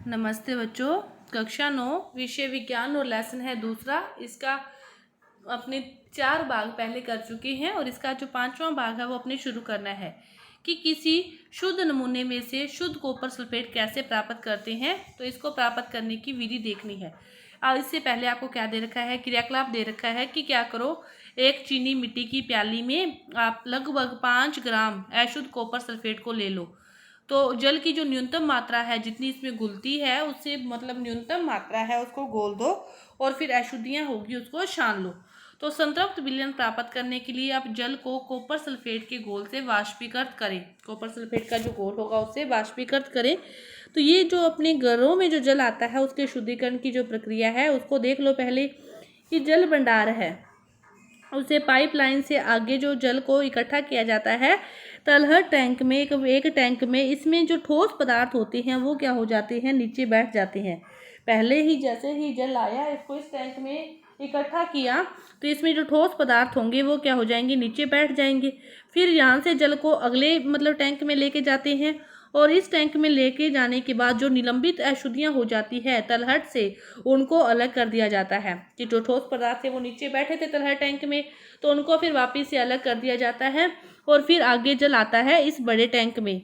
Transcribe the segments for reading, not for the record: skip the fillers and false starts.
नमस्ते बच्चों। कक्षा 9 विषय विज्ञान और लेसन है दूसरा। इसका अपने 4 भाग पहले कर चुके हैं और इसका जो 5वां भाग है वो अपने शुरू करना है कि किसी शुद्ध नमूने में से शुद्ध कॉपर सल्फेट कैसे प्राप्त करते हैं। तो इसको प्राप्त करने की विधि देखनी है। इससे पहले आपको क्या दे रखा है, क्रियाकलाप दे रखा है कि क्या करो, एक चीनी मिट्टी की प्याली में आप लगभग 5 ग्राम अशुद्ध कॉपर सल्फेट को ले लो। तो जल की जो न्यूनतम मात्रा है, जितनी इसमें घुलती है उससे मतलब न्यूनतम मात्रा है उसको घोल दो और फिर अशुद्धियाँ होगी उसको छान लो। तो संतृप्त विलयन प्राप्त करने के लिए आप जल को कॉपर सल्फेट के घोल से वाष्पीकृत करें। कॉपर सल्फेट का जो घोल होगा उससे वाष्पीकृत करें। तो ये जो अपने घरों में जो जल आता है उसके शुद्धिकरण की जो प्रक्रिया है उसको देख लो पहले। कि जल भंडार है, उसे पाइपलाइन से आगे जो जल को इकट्ठा किया जाता है तलहट टैंक में। एक टैंक में इसमें जो ठोस पदार्थ होते हैं वो क्या हो जाते हैं, नीचे बैठ जाते हैं। पहले ही जैसे ही जल आया इसको इस टैंक में इकट्ठा किया तो इसमें जो ठोस पदार्थ होंगे वो क्या हो जाएंगे, नीचे बैठ जाएंगे। फिर यहाँ से जल को अगले टैंक में लेके जाते हैं और इस टैंक में लेके जाने के बाद जो निलंबित अशुद्धियाँ हो जाती है तलहट से, उनको अलग कर दिया जाता है। कि जो ठोस पदार्थ थे वो नीचे बैठे थे तलहट टैंक में, तो उनको फिर वापस से अलग कर दिया जाता है और फिर आगे जल आता है इस बड़े टैंक में।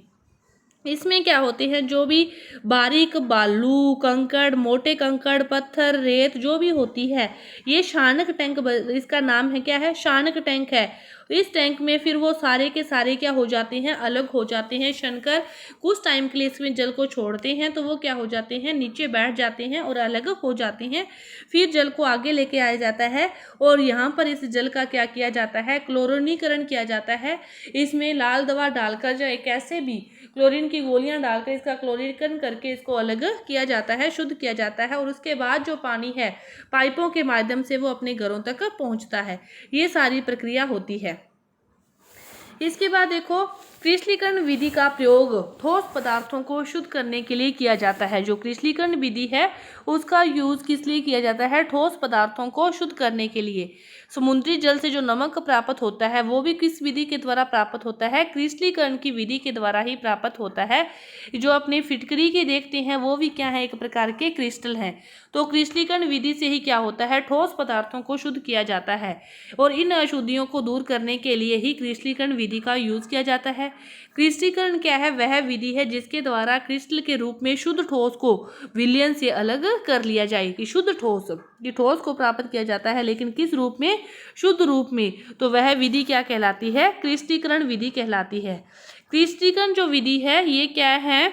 इसमें क्या होते हैं, जो भी बारीक बालू, कंकड़, मोटे कंकड़, पत्थर, रेत जो भी होती है, ये शानक टैंक, इसका नाम है क्या है, शानक टैंक है। इस टैंक में फिर वो सारे के सारे क्या हो जाते हैं, अलग हो जाते हैं। छनकर कुछ टाइम के लिए इसमें जल को छोड़ते हैं तो वो क्या हो जाते हैं, नीचे बैठ जाते हैं और अलग हो जाते हैं। फिर जल को आगे लेके आया जाता है और यहाँ पर इस जल का क्या किया जाता है, क्लोरीनीकरण किया जाता है। इसमें लाल दवा डालकर या कैसे भी क्लोरीन की गोलियां डालकर इसका क्लोरीकरण करके इसको अलग किया जाता है, शुद्ध किया जाता है। और उसके बाद जो पानी है पाइपों के माध्यम से वो अपने घरों तक पहुंचता है। ये सारी प्रक्रिया होती है। इसके बाद देखो, क्रिस्टलीकरण विधि का प्रयोग ठोस पदार्थों को शुद्ध करने के लिए किया जाता है। जो क्रिस्टलीकरण विधि है उसका यूज किस लिए किया जाता है, ठोस पदार्थों को शुद्ध करने के लिए। समुद्री जल से जो नमक प्राप्त होता है वो भी किस विधि के द्वारा प्राप्त होता है, क्रिस्टलीकरण की विधि के द्वारा ही प्राप्त होता है। जो अपने फिटकरी के देखते हैं वो भी क्या है, एक प्रकार के क्रिस्टल हैं। तो क्रिस्टलीकरण विधि से ही क्या होता है, ठोस पदार्थों को शुद्ध किया जाता है और इन अशुद्धियों को दूर करने के लिए ही क्रिस्टलीकरण विधि का यूज किया जाता है। क्रिस्टलीकरण क्या है, वह विधि है जिसके द्वारा क्रिस्टल के रूप में शुद्ध ठोस को विलयन से अलग कर लिया जाए। कि शुद्ध ठोस, ये ठोस को प्राप्त किया जाता है लेकिन किस रूप में, शुद्ध रूप में। तो वह विधि क्या कहलाती है, क्रिस्टलीकरण विधि कहलाती है। क्रिस्टलीकरण जो विधि है ये क्या है,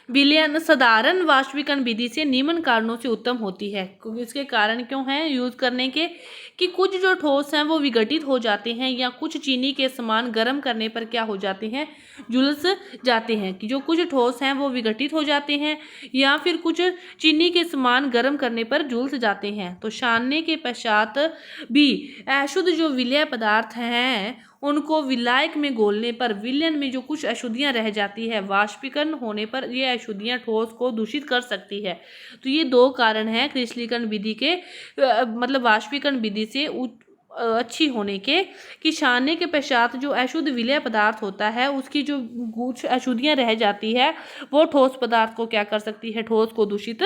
विलयन साधारण वाष्पीकरण विधि से निम्न कारणों से उत्तम होती है। इसके कारण क्यों हैं यूज करने के, कि कुछ जो ठोस हैं वो विघटित हो जाते हैं या कुछ चीनी के समान गर्म करने पर क्या हो जाते हैं, झुलस जाते हैं। कि जो कुछ ठोस हैं वो विघटित हो जाते हैं या फिर कुछ चीनी के समान गर्म करने पर झुलस जाते हैं। तो छानने के पश्चात भी अशुद्ध जो विलय पदार्थ हैं उनको विलायक में घोलने पर विलयन में जो कुछ अशुद्धियां रह जाती है, वाष्पीकरण होने पर ये अशुद्धियां ठोस को दूषित कर सकती है। तो ये 2 कारण हैं क्रिस्टलीकरण विधि के, वाष्पीकरण विधि से अच्छी होने के। कि छानने के पश्चात जो अशुद्ध विलय पदार्थ होता है उसकी जो कुछ अशुद्धियां रह जाती है वो ठोस पदार्थ को क्या कर सकती है, ठोस को दूषित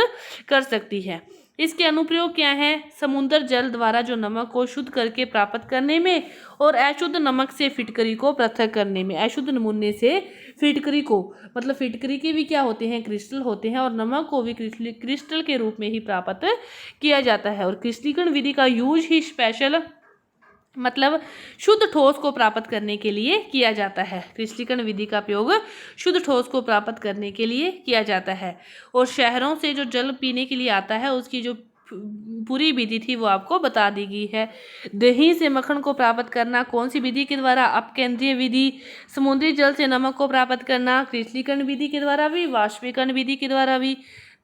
कर सकती है। इसके अनुप्रयोग क्या है, समुद्र जल द्वारा जो नमक को शुद्ध करके प्राप्त करने में और अशुद्ध नमक से फिटकरी को पृथक करने में। अशुद्ध नमूने से फिटकरी को, फिटकरी के भी क्या होते हैं, क्रिस्टल होते हैं और नमक को भी क्रिस्टल के रूप में ही प्राप्त किया जाता है। और क्रिस्टलीकरण विधि का यूज ही स्पेशल शुद्ध ठोस को प्राप्त करने के लिए किया जाता है। क्रिस्टलीकरण विधि का प्रयोग शुद्ध ठोस को प्राप्त करने के लिए किया जाता है। और शहरों से जो जल पीने के लिए आता है उसकी जो पूरी विधि थी वो आपको बता दी गई है। दही से मक्खन को प्राप्त करना कौन सी विधि के द्वारा, अपकेंद्रीय विधि। समुद्री जल से नमक को प्राप्त करना क्रिस्टलीकरण विधि के द्वारा भी, वाष्पीकरण विधि के द्वारा भी।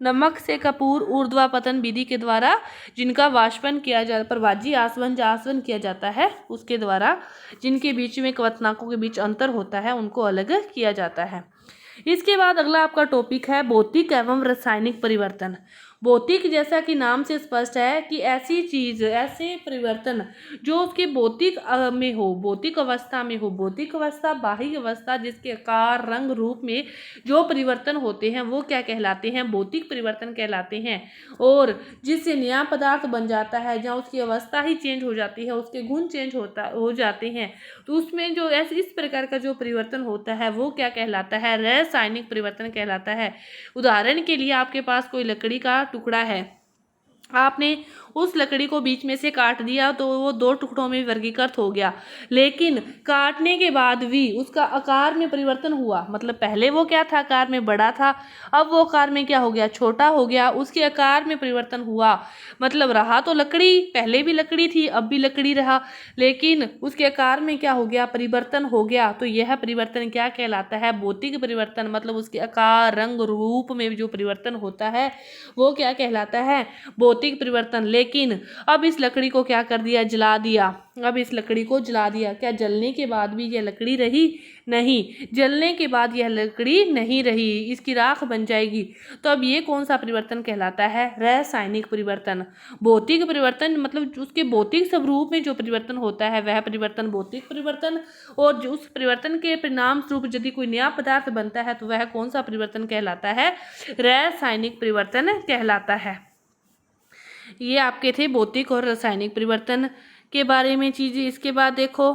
नमक से कपूर ऊर्ध्वापतन विधि के द्वारा, जिनका वाष्पन किया जाता, प्रवाजी आसवन किया जाता है उसके द्वारा, जिनके बीच में क्वथनाकों के बीच अंतर होता है उनको अलग किया जाता है। इसके बाद अगला आपका टॉपिक है भौतिक एवं रासायनिक परिवर्तन। भौतिक जैसा कि नाम से स्पष्ट है कि ऐसी चीज, ऐसे परिवर्तन जो उसके भौतिक में हो, भौतिक अवस्था में हो। भौतिक अवस्था, बाह्य अवस्था, जिसके आकार, रंग, रूप में जो परिवर्तन होते हैं वो क्या कहलाते हैं? भौतिक परिवर्तन कहलाते हैं। और जिससे नया पदार्थ बन जाता है, जहाँ उसकी अवस्था ही चेंज हो जाती है, उसके गुण चेंज हो जाते हैं, तो उसमें जो ऐसे इस प्रकार का जो परिवर्तन होता है वो क्या कहलाता है? रासायनिक परिवर्तन कहलाता है। उदाहरण के लिए आपके पास कोई लकड़ी का टुकड़ा है, आपने उस लकड़ी को बीच में से काट दिया तो वो 2 टुकड़ों में वर्गीकृत हो गया, लेकिन काटने के बाद भी उसका आकार में परिवर्तन हुआ। मतलब पहले वो क्या था? आकार में बड़ा था, अब वो आकार में क्या हो गया? छोटा हो गया। उसके आकार में परिवर्तन हुआ, मतलब रहा तो लकड़ी, पहले भी लकड़ी थी, अब भी लकड़ी रहा, लेकिन उसके आकार में क्या हो गया? परिवर्तन हो गया। तो यह परिवर्तन क्या कहलाता है? भौतिक परिवर्तन। मतलब उसके आकार, रंग, रूप में जो परिवर्तन होता है वो क्या कहलाता है? भौतिक परिवर्तन। लेकिन अब इस लकड़ी को क्या कर दिया? जला दिया। अब इस लकड़ी को जला दिया, क्या जलने के बाद भी यह लकड़ी रही? नहीं, जलने के बाद यह लकड़ी नहीं रही, इसकी राख बन जाएगी। तो अब ये कौन सा परिवर्तन कहलाता है? रासायनिक परिवर्तन। भौतिक परिवर्तन मतलब उसके भौतिक स्वरूप में जो परिवर्तन होता है वह परिवर्तन भौतिक परिवर्तन, और जो उस परिवर्तन के परिणाम स्वरूप यदि कोई नया पदार्थ बनता है तो वह कौन सा परिवर्तन कहलाता है? रासायनिक परिवर्तन कहलाता है। ये आपके थे भौतिक और रासायनिक परिवर्तन के बारे में चीज़ें। इसके बाद देखो,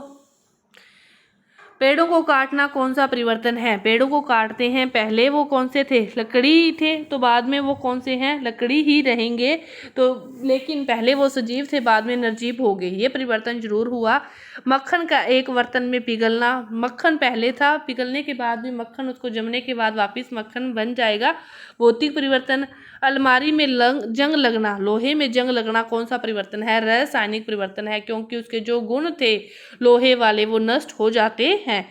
पेड़ों को काटना कौन सा परिवर्तन है? पेड़ों को काटते हैं, पहले वो कौन से थे? लकड़ी थे, तो बाद में वो कौन से हैं? लकड़ी ही रहेंगे। तो लेकिन पहले वो सजीव थे, बाद में निर्जीव हो गए, ये परिवर्तन जरूर हुआ। मक्खन का एक बर्तन में पिघलना, मक्खन पहले था, पिघलने के बाद भी मक्खन, उसको जमने के बाद वापस मक्खन बन जाएगा, भौतिक परिवर्तन। अलमारी में जंग लगना, लोहे में जंग लगना कौन सा परिवर्तन है? रासायनिक परिवर्तन है, क्योंकि उसके जो गुण थे लोहे वाले वो नष्ट हो जाते हैं।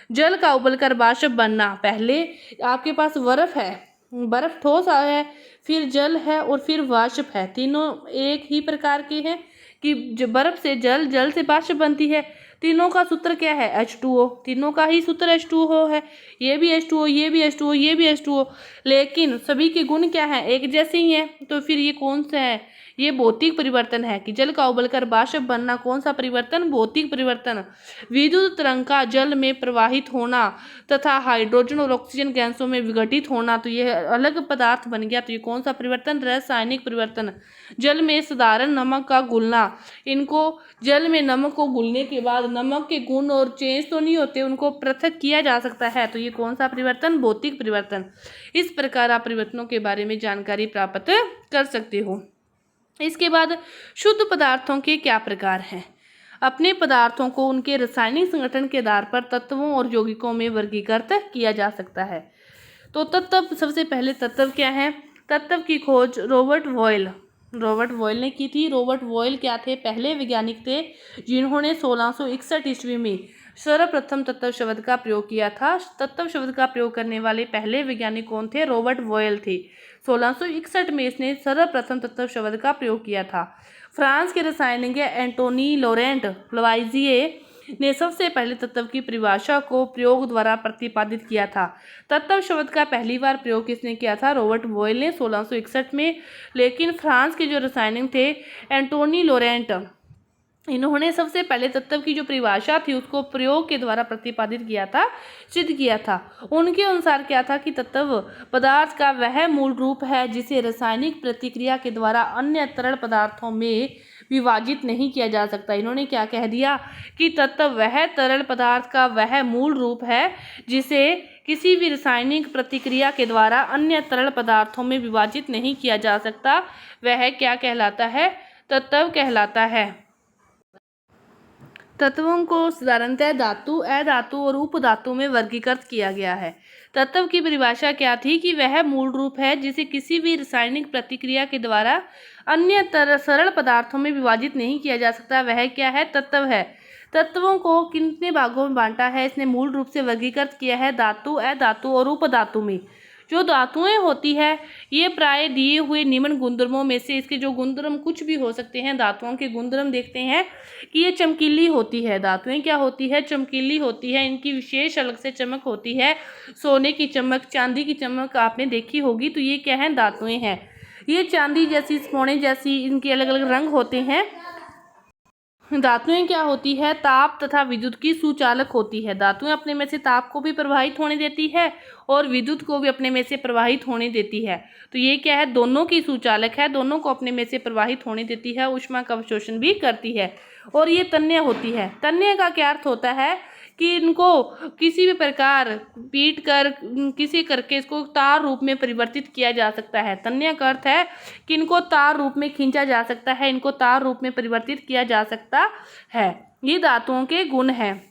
जल का उबलकर वाष्प बनना, पहले आपके पास बर्फ है, बर्फ ठोस है, फिर जल है और फिर वाष्प है, तीनों एक ही प्रकार के हैं कि बर्फ से जल, जल से वाष्प बनती है। तीनों का सूत्र क्या है? H2O, तीनों का ही सूत्र H2O है। ये भी H2O, ये भी H2O, ये भी H2O, लेकिन सभी के गुण क्या है? एक जैसे ही है। तो फिर ये कौन सा है? ये भौतिक परिवर्तन है कि जल का उबलकर वाष्प बनना कौन सा परिवर्तन? भौतिक परिवर्तन। विद्युत तरंग का जल में प्रवाहित होना तथा हाइड्रोजन और ऑक्सीजन गैसों में विघटित होना, तो यह अलग पदार्थ बन गया, तो ये कौन सा परिवर्तन? रासायनिक परिवर्तन। जल में साधारण नमक का घुलना, इनको जल में नमक को घुलने के बाद नमक के गुण और चेंज तो नहीं होते, उनको पृथक किया जा सकता है, तो ये कौन सा परिवर्तन? भौतिक परिवर्तन। इस प्रकार आप परिवर्तनों के बारे में जानकारी प्राप्त कर सकते हो। इसके बाद शुद्ध पदार्थों के क्या प्रकार हैं? अपने पदार्थों को उनके रासायनिक संगठन के आधार पर तत्वों और यौगिकों में वर्गीकृत किया जा सकता है। तो तत्व, सबसे पहले तत्व क्या है? तत्व की खोज रॉबर्ट बॉयल ने की थी। रॉबर्ट बॉयल क्या थे? पहले वैज्ञानिक थे जिन्होंने 1661 ईस्वी में सर्वप्रथम तत्व शब्द का प्रयोग किया था। तत्व शब्द का प्रयोग करने वाले पहले वैज्ञानिक कौन थे? रॉबर्ट बॉयल थे। 1661 में इसने सर्वप्रथम तत्व शब्द का प्रयोग किया था। फ्रांस के रसायनज्ञ एंटोनी लॉरेंट लवाइजिए ने सबसे पहले तत्व की परिभाषा को प्रयोग द्वारा प्रतिपादित किया था। तत्व शब्द का पहली बार प्रयोग किसने किया था? रॉबर्ट बॉयल ने 1661 में। लेकिन फ्रांस के जो रसायनिक थे एंटोनी लॉरेंट, इन्होंने सबसे पहले तत्व की जो परिभाषा थी उसको प्रयोग के द्वारा प्रतिपादित किया था, सिद्ध किया था। उनके अनुसार क्या था कि तत्व पदार्थ का वह मूल रूप है जिसे रासायनिक प्रतिक्रिया के द्वारा अन्य तरल पदार्थों में विभाजित नहीं किया जा सकता। इन्होंने क्या कह दिया कि तत्व वह तरल पदार्थ का वह मूल रूप है जिसे किसी भी रासायनिक प्रतिक्रिया के द्वारा अन्य तरल पदार्थों में विभाजित नहीं किया जा सकता। वह क्या कहलाता है? तत्व कहलाता है। तत्वों को साधारणतः धातु, अधातु और उपधातु में वर्गीकृत किया गया है। तत्व की परिभाषा क्या थी कि वह मूल रूप है जिसे किसी भी रासायनिक प्रतिक्रिया के द्वारा अन्य सरल पदार्थों में विभाजित नहीं किया जा सकता। वह क्या है? तत्व है। तत्वों को कितने भागों में बांटा है? इसने मूल रूप से वर्गीकृत किया है धातु, अधातु और उपधातु में। जो धातुएं होती है ये प्राय दिए हुए निम्न गुणधर्मों में से, इसके जो गुणधर्म कुछ भी हो सकते हैं। धातुओं के गुणधर्म देखते हैं कि ये चमकीली होती है। धातुएं क्या होती है? चमकीली होती है। इनकी विशेष अलग से चमक होती है, सोने की चमक, चांदी की चमक आपने देखी होगी। तो ये क्या है? धातुएं हैं। ये चांदी जैसी, सोने जैसी इनके अलग अलग रंग होते हैं। धातुएं क्या होती है, ताप तथा विद्युत की सुचालक होती है। धातुएं अपने में से ताप को भी प्रवाहित होने देती है और विद्युत को भी अपने में से प्रवाहित होने देती है। तो ये क्या है, दोनों की सुचालक है, दोनों को अपने में से प्रवाहित होने देती है, ऊष्मा का अवशोषण भी करती है। और ये तन्य होती है। तन्य का क्या अर्थ होता है कि इनको किसी भी प्रकार पीट कर किसी करके इसको तार रूप में परिवर्तित किया जा सकता है। तन्य का अर्थ है कि इनको तार रूप में खींचा जा सकता है, इनको तार रूप में परिवर्तित किया जा सकता है। ये धातुओं के गुण हैं।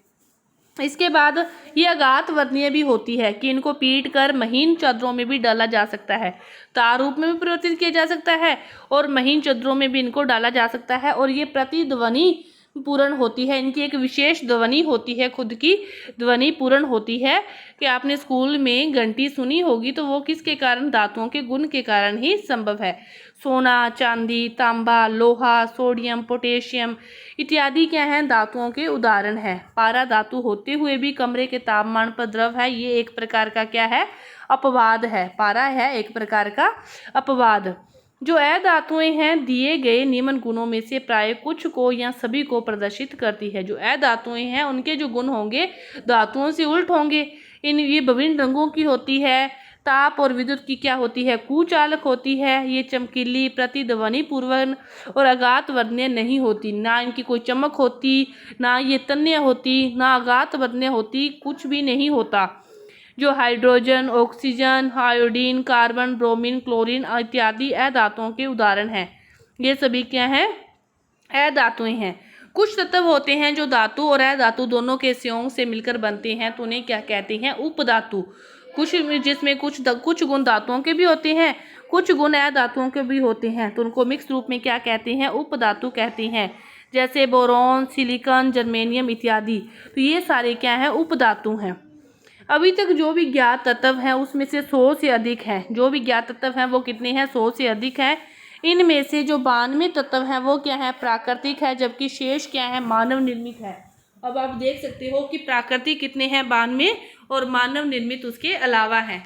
इसके बाद ये अघात वर्णीय भी होती है कि इनको पीट कर महीन चद्रों में भी डाला जा सकता है, तार रूप में भी परिवर्तित किया जा सकता है और महीन चद्रों में भी इनको डाला जा सकता है। और ये प्रतिध्वनि पूर्ण होती है, इनकी एक विशेष ध्वनि होती है, खुद की ध्वनि पूर्ण होती है। कि आपने स्कूल में घंटी सुनी होगी तो वो किसके कारण, धातुओं के गुण के कारण ही संभव है। सोना, चांदी, तांबा, लोहा, सोडियम, पोटेशियम इत्यादि क्या हैं, धातुओं के उदाहरण हैं। पारा धातु होते हुए भी कमरे के तापमान पर द्रव है, ये एक प्रकार का क्या है, अपवाद है। पारा है एक प्रकार का अपवाद। जो अधातुएं हैं दिए गए निम्न गुणों में से प्राय कुछ को या सभी को प्रदर्शित करती है। जो अधातुएं हैं उनके जो गुण होंगे धातुओं से उल्ट होंगे। ये विभिन्न रंगों की होती है। ताप और विद्युत की क्या होती है, कुचालक होती है। ये चमकीली, प्रतिध्वनि पूर्वक और अघात वर्णीय नहीं होती। ना इनकी कोई चमक होती, ना ये तन्य होती, ना अघात वर्णीय होती, कुछ भी नहीं होता। जो hydrogen, oxygen, iodine, carbon, bromine, chlorine इत्यादि अधातुओं के उदाहरण हैं। ये सभी क्या हैं, अधातुएं हैं। कुछ तत्व होते हैं जो धातु और अधातु दोनों के संयोग से मिलकर बनते हैं, तो उन्हें क्या कहते हैं, उपधातु। कुछ जिसमें कुछ गुण धातुओं के भी होते हैं, कुछ गुण अधातुओं के भी होते हैं, तो उनको मिक्स रूप में क्या कहते हैं, उपधातु कहते हैं। जैसे बोरॉन, सिलिकॉन, जर्मेनियम इत्यादि। तो ये सारे क्या हैं, उपधातु हैं। अभी तक जो भी ज्ञात तत्व हैं उसमें से 100 से अधिक हैं। जो भी ज्ञात तत्व हैं वो कितने हैं, 100 से अधिक हैं। इनमें से जो 92 तत्व हैं वो क्या है, प्राकृतिक है, जबकि शेष क्या है, मानव निर्मित है। अब आप देख सकते हो कि प्राकृतिक कितने हैं, 92, और मानव निर्मित उसके अलावा है।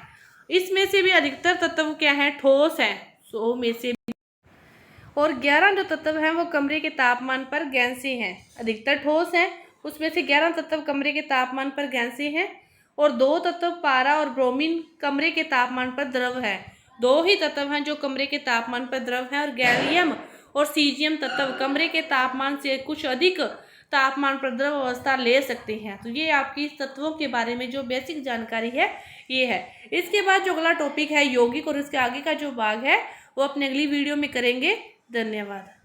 इसमें से भी अधिकतर तत्व क्या है, ठोस है, 100 में से। और 11 जो तत्व हैं वो कमरे के तापमान पर गैसीय हैं। अधिकतर ठोस हैं, उसमें से 11 तत्व कमरे के तापमान पर गैसीय हैं। और 2 तत्व पारा और ब्रोमीन कमरे के तापमान पर द्रव है। 2 ही तत्व हैं जो कमरे के तापमान पर द्रव हैं। और गैलियम और सीजियम तत्व कमरे के तापमान से कुछ अधिक तापमान पर द्रव अवस्था ले सकते हैं। तो ये आपकी तत्वों के बारे में जो बेसिक जानकारी है ये है। इसके बाद जो अगला टॉपिक है यौगिक, और इसके आगे का जो भाग है वो अपने अगली वीडियो में करेंगे। धन्यवाद।